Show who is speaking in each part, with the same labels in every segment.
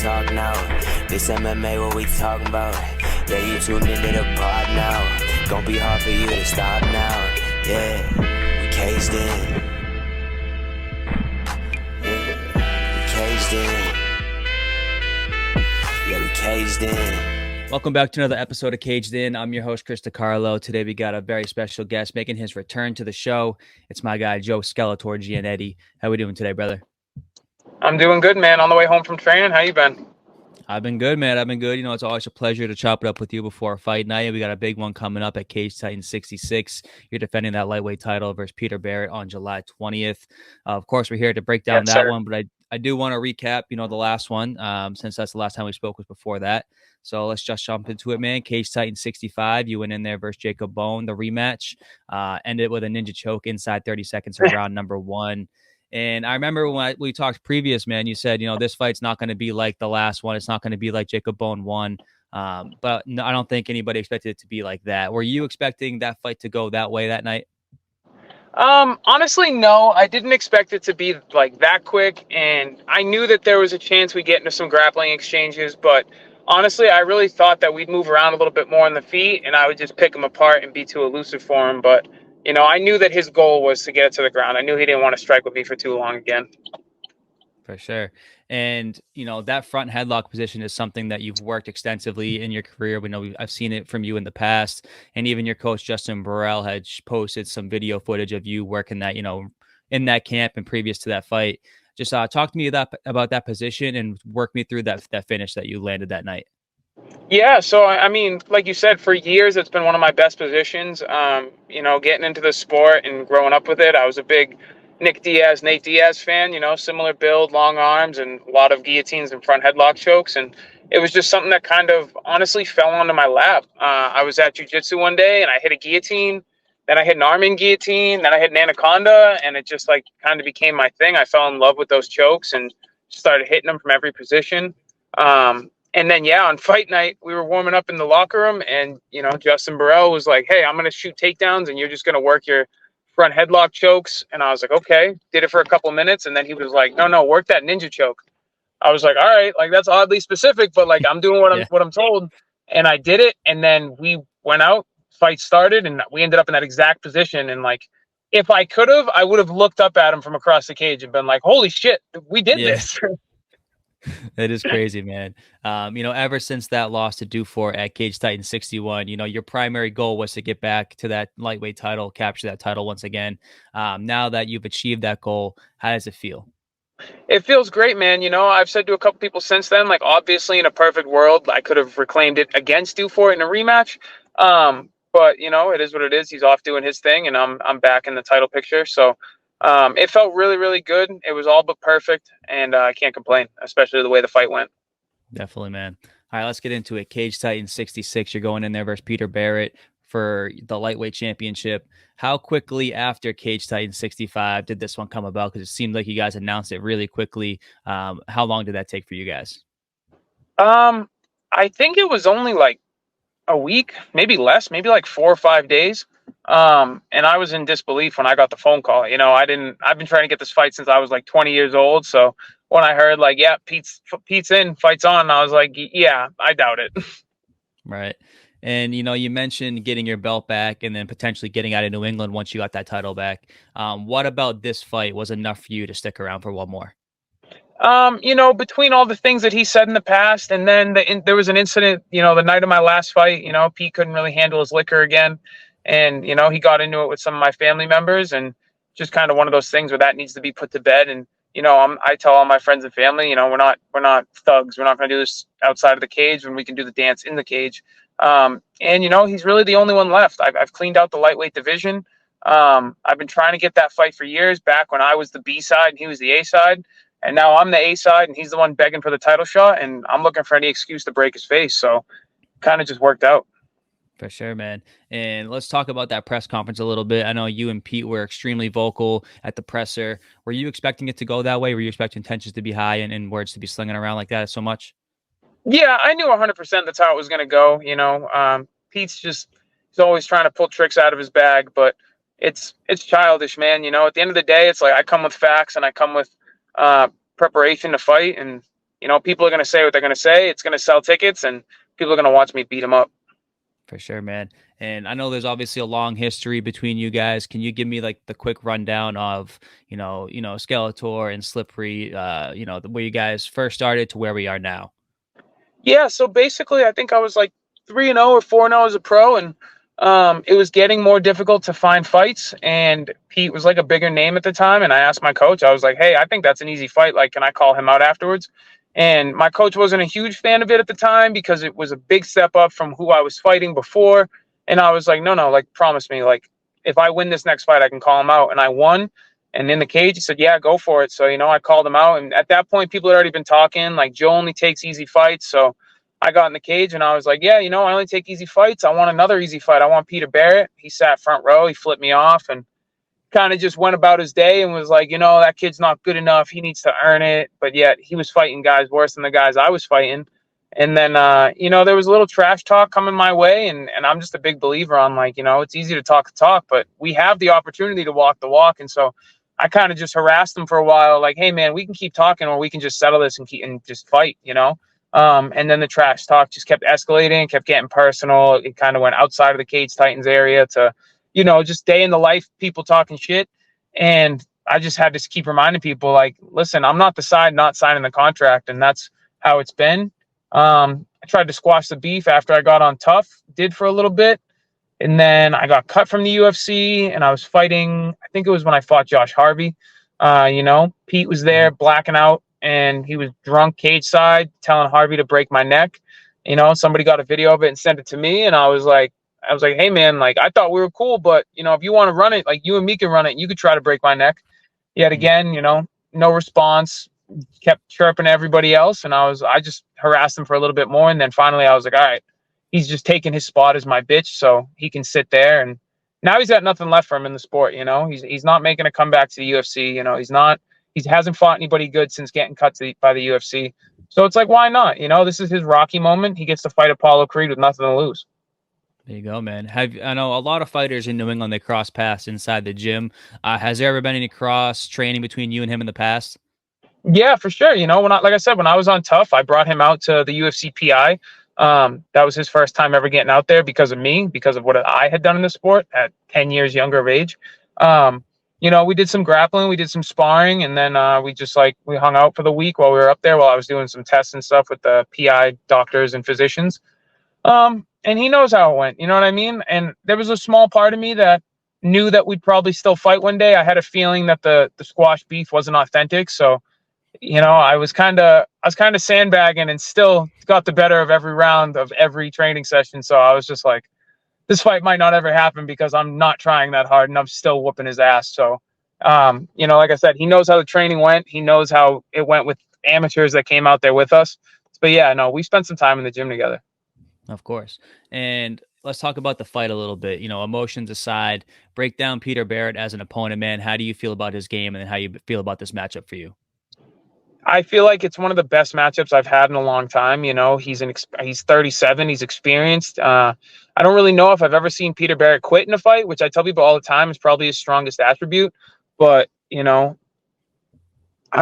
Speaker 1: talk now. This MMA, what we talking about? Yeah, you tuned into the pod now. Gonna be hard for you to stop now. Yeah, we caged in. Yeah, we caged in. Yeah, we caged in.
Speaker 2: Welcome back to another episode of Caged In. I'm your host, Chris DiCarlo. Today we got a very special guest making his return to the show. It's my guy, Joe Skeletor Giannetti. How we doing today, brother?
Speaker 3: I'm doing good, man. On the way home from training. How you been?
Speaker 2: I've been good, man. I've been good. You know, it's always a pleasure to chop it up with you before a fight night. We got a big one coming up at Cage Titan 66. You're defending that lightweight title versus Peter Barrett on July 20th. Of course, we're here to break down that one, but I do want to recap, the last one, since that's the last time we spoke was before that. So let's just jump into it, man. Cage Titan 65. You went in there versus Jacob Bone, the rematch. Ended with a ninja choke inside 30 seconds of round number one. And I remember when we talked previous, man, you said, this fight's not going to be like the last one. It's not going to be like Jacob Bone won. But no, I don't think anybody expected it to be like that. Were you expecting that fight to go that way that night?
Speaker 3: Honestly, no. I didn't expect it to be like that quick. And I knew that there was a chance we'd get into some grappling exchanges. But honestly, I really thought that we'd move around a little bit more on the feet and I would just pick him apart and be too elusive for him. But I knew that his goal was to get it to the ground. I knew he didn't want to strike with me for too long again.
Speaker 2: For sure. And, that front headlock position is something that you've worked extensively in your career. We know I've seen it from you in the past. And even your coach, Justin Burrell, had posted some video footage of you working that, in that camp and previous to that fight. Just talk to me about that position and work me through that finish that you landed that night.
Speaker 3: Yeah, so I mean, like you said, for years it's been one of my best positions. Getting into the sport and growing up with it, I was a big Nate Diaz fan. Similar build, long arms, and a lot of guillotines and front headlock chokes. And it was just something that kind of honestly fell onto my lap. I was at jiu-jitsu one day and I hit a guillotine. Then I hit an arm in guillotine. Then I hit an anaconda, and it just kind of became my thing. I fell in love with those chokes and started hitting them from every position. And then, on fight night, we were warming up in the locker room and, Justin Burrell was like, hey, I'm going to shoot takedowns and you're just going to work your front headlock chokes. And I was like, okay, did it for a couple of minutes. And then he was like, no, work that ninja choke. I was like, all right, that's oddly specific, but I'm doing what I'm told. And I did it. And then we went out, fight started, and we ended up in that exact position. And if I could have, I would have looked up at him from across the cage and been like, holy shit, we did this.
Speaker 2: It is crazy, man. Ever since that loss to Dufour at Cage Titan 61, your primary goal was to get back to that lightweight title, capture that title once again. Now that you've achieved that goal, how does it feel?
Speaker 3: It feels great, man. I've said to a couple people since then, obviously in a perfect world, I could have reclaimed it against Dufour in a rematch. But it is what it is. He's off doing his thing and I'm back in the title picture. So it felt really, really good. It was all but perfect, and I can't complain, especially the way the fight went.
Speaker 2: Definitely, man. All right, let's get into it. Cage Titan 66, you're going in there versus Peter Barrett for the lightweight championship. How quickly after Cage Titan 65 did this one come about? Because it seemed like you guys announced it really quickly. How long did that take for you guys?
Speaker 3: I think it was only a week, maybe less, maybe 4 or 5 days. And I was in disbelief when I got the phone call. I've been trying to get this fight since I was 20 years old. So when I heard Pete's in, fight's on, I was like, yeah, I doubt it.
Speaker 2: Right. And, you mentioned getting your belt back and then potentially getting out of New England once you got that title back. What about this fight was enough for you to stick around for one more?
Speaker 3: Between all the things that he said in the past, and then there was an incident, the night of my last fight, Pete couldn't really handle his liquor again. And, he got into it with some of my family members, and just kind of one of those things where that needs to be put to bed. And, I tell all my friends and family, we're not thugs. We're not going to do this outside of the cage when we can do the dance in the cage. And, he's really the only one left. I've cleaned out the lightweight division. I've been trying to get that fight for years, back when I was the B side and he was the A side. And now I'm the A side and he's the one begging for the title shot. And I'm looking for any excuse to break his face. So kind of just worked out.
Speaker 2: For sure, man. And let's talk about that press conference a little bit. I know you and Pete were extremely vocal at the presser. Were you expecting it to go that way? Were you expecting tensions to be high and words to be slinging around like that so much?
Speaker 3: Yeah, I knew 100% that's how it was going to go. He's always trying to pull tricks out of his bag, but it's childish, man. At the end of the day, it's I come with facts and I come with preparation to fight. And, You know, people are going to say what they're going to say. It's going to sell tickets, and people are going to watch me beat them up.
Speaker 2: For sure, man. And I know there's obviously a long history between you guys. Can you give me like the quick rundown of, Skeletor and Slippery, where you guys first started to where we are now?
Speaker 3: Yeah, so basically, I think I was like 3-0 or 4-0 as a pro, and it was getting more difficult to find fights. And Pete was like a bigger name at the time, and I asked my coach, I was like, "Hey, I think that's an easy fight. Like, can I call him out afterwards?" And my coach wasn't a huge fan of it at the time because it was a big step up from who I was fighting before. And I was like, "No, like, promise me, like, if I win this next fight, I can call him out." And I won. And in the cage, he said, "Yeah, go for it." So, I called him out. And at that point, people had already been talking. Like, Joe only takes easy fights. So I got in the cage and I was like, "Yeah, I only take easy fights. I want another easy fight. I want Peter Barrett." He sat front row. He flipped me off and kind of just went about his day and was like, "That kid's not good enough. He needs to earn it." But yet he was fighting guys worse than the guys I was fighting. And then, there was a little trash talk coming my way. And I'm just a big believer on, like, it's easy to talk the talk, but we have the opportunity to walk the walk. And so I kind of just harassed him for a while, like, "Hey, man, we can keep talking or we can just settle this and just fight, And then the trash talk just kept escalating, kept getting personal. It kind of went outside of the Cage Titans area to, just day in the life, people talking shit. And I just had to keep reminding people, like, listen, I'm not the side not signing the contract. And that's how it's been. I tried to squash the beef after I got on Tough, did for a little bit. And then I got cut from the UFC and I was fighting, I think it was when I fought Josh Harvey. Pete was there blacking out and he was drunk cage side telling Harvey to break my neck. Somebody got a video of it and sent it to me. And I was like, "Hey, man, like, I thought we were cool, but, if you want to run it, like, you and me can run it. And you could try to break my neck." Yet again, no response, kept chirping everybody else. And I just harassed him for a little bit more. And then finally I was like, all right, he's just taking his spot as my bitch, so he can sit there. And now he's got nothing left for him in the sport. He's not making a comeback to the UFC. He hasn't fought anybody good since getting cut by the UFC. So it's like, why not? This is his Rocky moment. He gets to fight Apollo Creed with nothing to lose.
Speaker 2: There you go, man. I know a lot of fighters in New England, they cross paths inside the gym. Has there ever been any cross training between you and him in the past?
Speaker 3: Yeah, for sure. Like I said, when I was on Tough, I brought him out to the UFC PI. That was his first time ever getting out there because of me, because of what I had done in the sport at 10 years younger of age. We did some grappling, we did some sparring, and then we hung out for the week while we were up there while I was doing some tests and stuff with the PI doctors and physicians. And he knows how it went, you know what I mean? And there was a small part of me that knew that we'd probably still fight one day. I had a feeling that the squash beef wasn't authentic. So, I was kind of sandbagging and still got the better of every round of every training session. So I was just like, this fight might not ever happen because I'm not trying that hard and I'm still whooping his ass. So, like I said, he knows how the training went. He knows how it went with amateurs that came out there with us. But yeah, no, we spent some time in the gym together.
Speaker 2: Of course. And let's talk about the fight a little bit. Emotions aside, break down Peter Barrett as an opponent, man. How do you feel about his game, and then how you feel about this matchup for you?
Speaker 3: I feel like it's one of the best matchups I've had in a long time. He's 37. He's experienced. I don't really know if I've ever seen Peter Barrett quit in a fight, which I tell people all the time is probably his strongest attribute. But, I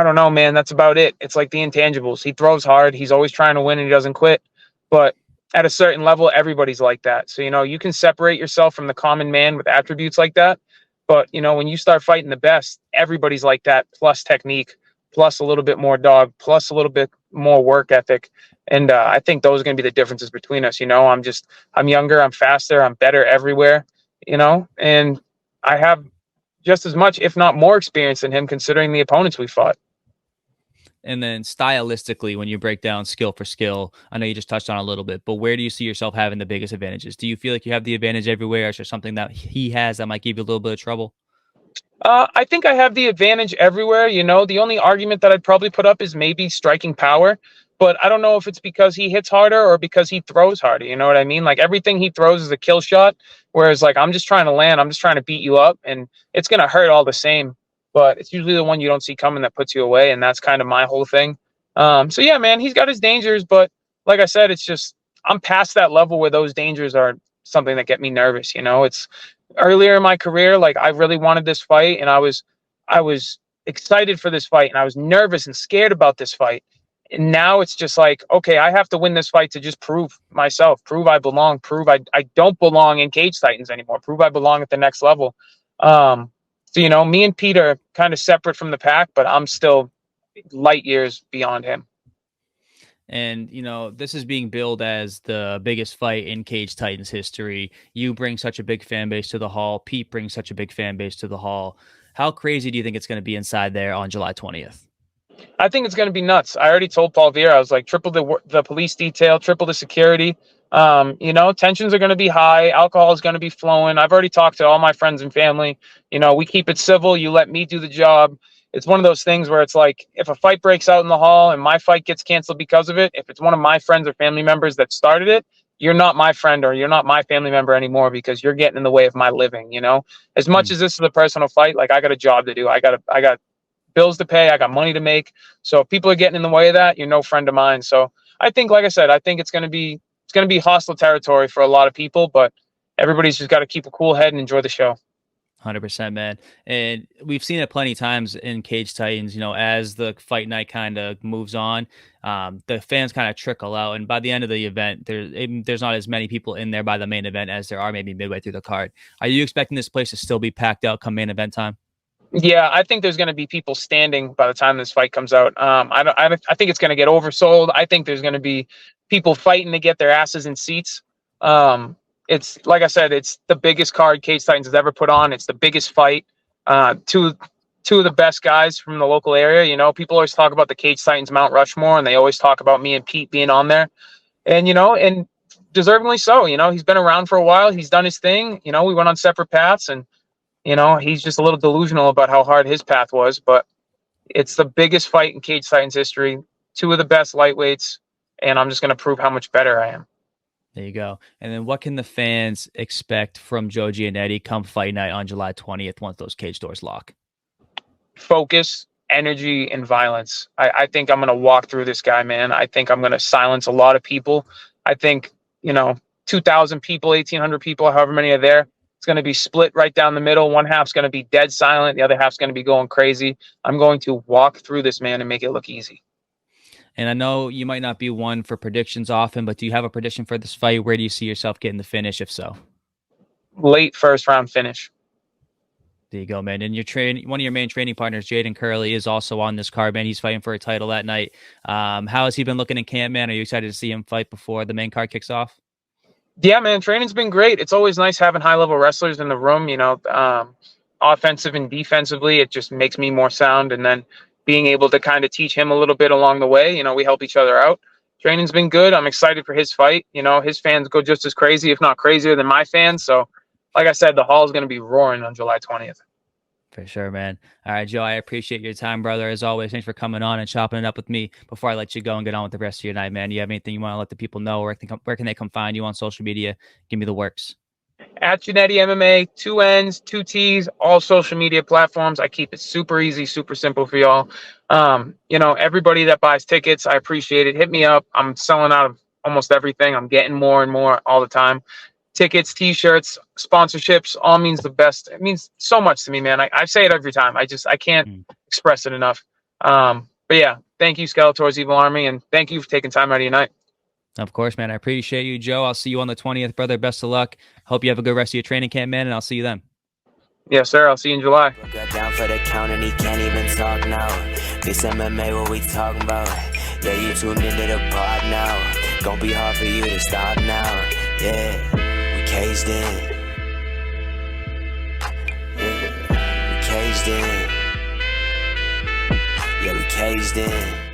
Speaker 3: don't know, man. That's about it. It's like the intangibles. He throws hard. He's always trying to win and he doesn't quit. But at a certain level, everybody's like that. So, you can separate yourself from the common man with attributes like that. But, when you start fighting the best, everybody's like that, plus technique, plus a little bit more dog, plus a little bit more work ethic. And I think those are going to be the differences between us. I'm younger, I'm faster, I'm better everywhere, and I have just as much, if not more experience than him, considering the opponents we fought.
Speaker 2: And then stylistically, when you break down skill for skill, I know you just touched on a little bit, but where do you see yourself having the biggest advantages? Do you feel like you have the advantage everywhere? Or is there something that he has that might give you a little bit of trouble?
Speaker 3: I think I have the advantage everywhere. The only argument that I'd probably put up is maybe striking power, but I don't know if it's because he hits harder or because he throws harder. You know what I mean? Like, everything he throws is a kill shot, whereas, like, I'm just trying to land. I'm just trying to beat you up, and it's going to hurt all the same. But it's usually the one you don't see coming that puts you away, and that's kind of my whole thing. So yeah, man, he's got his dangers, but like I said, it's just I'm past that level where those dangers are something that get me nervous. It's earlier in my career, like, I really wanted this fight, and I was excited for this fight, and I was nervous and scared about this fight. now it's just like, okay, I have to win this fight to just prove myself, prove I belong, prove I don't belong in Cage Titans anymore, prove I belong at the next level. So, me and Peter kind of separate from the pack, but I'm still light years beyond him.
Speaker 2: And, this is being billed as the biggest fight in Cage Titans history. You bring such a big fan base to the hall. Pete brings such a big fan base to the hall. How crazy do you think it's going to be inside there on July 20th?
Speaker 3: I think it's going to be nuts. I already told Paul Vera, I was like, triple the police detail, triple the security. Tensions are going to be high. Alcohol is going to be flowing. I've already talked to all my friends and family. We keep it civil. You let me do the job. It's one of those things where it's like, if a fight breaks out in the hall and my fight gets canceled because of it, if it's one of my friends or family members that started it, you're not my friend or you're not my family member anymore because you're getting in the way of my living. As much as this is a personal fight, like, I got a job to do. I got bills to pay. I got money to make. So if people are getting in the way of that, you're no friend of mine. So I think, like I said, I think it's going to be hostile territory for a lot of people, but everybody's just got to keep a cool head and enjoy the show.
Speaker 2: 100%, man. And we've seen it plenty of times in Cage Titans, as the fight night kind of moves on, the fans kind of trickle out. And by the end of the event, there's not as many people in there by the main event as there are maybe midway through the card. Are you expecting this place to still be packed out come main event time?
Speaker 3: Yeah, I think there's going to be people standing by the time this fight comes out. I think it's going to get oversold. I think there's going to be people fighting to get their asses in seats. It's like I said, it's the biggest card Cage Titans has ever put on. It's the biggest fight. Two of the best guys from the local area. People always talk about the Cage Titans Mount Rushmore, and they always talk about me and Pete being on there. And and deservingly so. He's been around for a while. He's done his thing. We went on separate paths, and he's just a little delusional about how hard his path was. But it's the biggest fight in Cage Titans history. Two of the best lightweights, and I'm just going to prove how much better I am.
Speaker 2: There you go. And then what can the fans expect from Joe Giannetti come fight night on July 20th once those cage doors lock?
Speaker 3: Focus, energy, and violence. I think I'm going to walk through this guy, man. I think I'm going to silence a lot of people. I think, 2,000 people, 1,800 people, however many are there, it's going to be split right down the middle. One half's going to be dead silent. The other half's going to be going crazy. I'm going to walk through this, man, and make it look easy.
Speaker 2: And I know you might not be one for predictions often, but do you have a prediction for this fight? Where do you see yourself getting the finish, if so?
Speaker 3: Late first round finish.
Speaker 2: There you go, man. And one of your main training partners, Jaden Curley, is also on this card, man. He's fighting for a title that night. How has he been looking in camp, man? Are you excited to see him fight before the main card kicks off?
Speaker 3: Yeah, man, training's been great. It's always nice having high-level wrestlers in the room, offensive and defensively. It just makes me more sound. And then being able to kind of teach him a little bit along the way, we help each other out. Training's been good. I'm excited for his fight. His fans go just as crazy, if not crazier than my fans. So, like I said, the hall is going to be roaring on July 20th.
Speaker 2: For sure, man. All right, Joe, I appreciate your time, brother. As always, thanks for coming on and chopping it up with me. Before I let you go and get on with the rest of your night, man, do you have anything you want to let the people know? Where can they come find you on social media? Give me the works.
Speaker 3: At Giannetti MMA, 2 N's, 2 T's, all social media platforms. I keep it super easy, super simple for y'all. Everybody that buys tickets, I appreciate it. Hit me up. I'm selling out of almost everything. I'm getting more and more all the time. Tickets, t-shirts, sponsorships, all means the best. It means so much to me, man. I say it every time. I can't express it enough. But yeah, thank you, Skeletor's Evil Army, and thank you for taking time out of your night.
Speaker 2: Of course, man. I appreciate you, Joe. I'll see you on the 20th, brother. Best of luck. Hope you have a good rest of your training camp, man, and I'll see you then.
Speaker 3: Yes, sir. I'll see you in July.
Speaker 1: Got down for the count and he can't even talk now. This MMA, what we talking about? Yeah, you tuned into the pod now. Gonna be hard for you to stop now. Yeah, we caged in. Yeah, we caged in. Yeah, we caged in.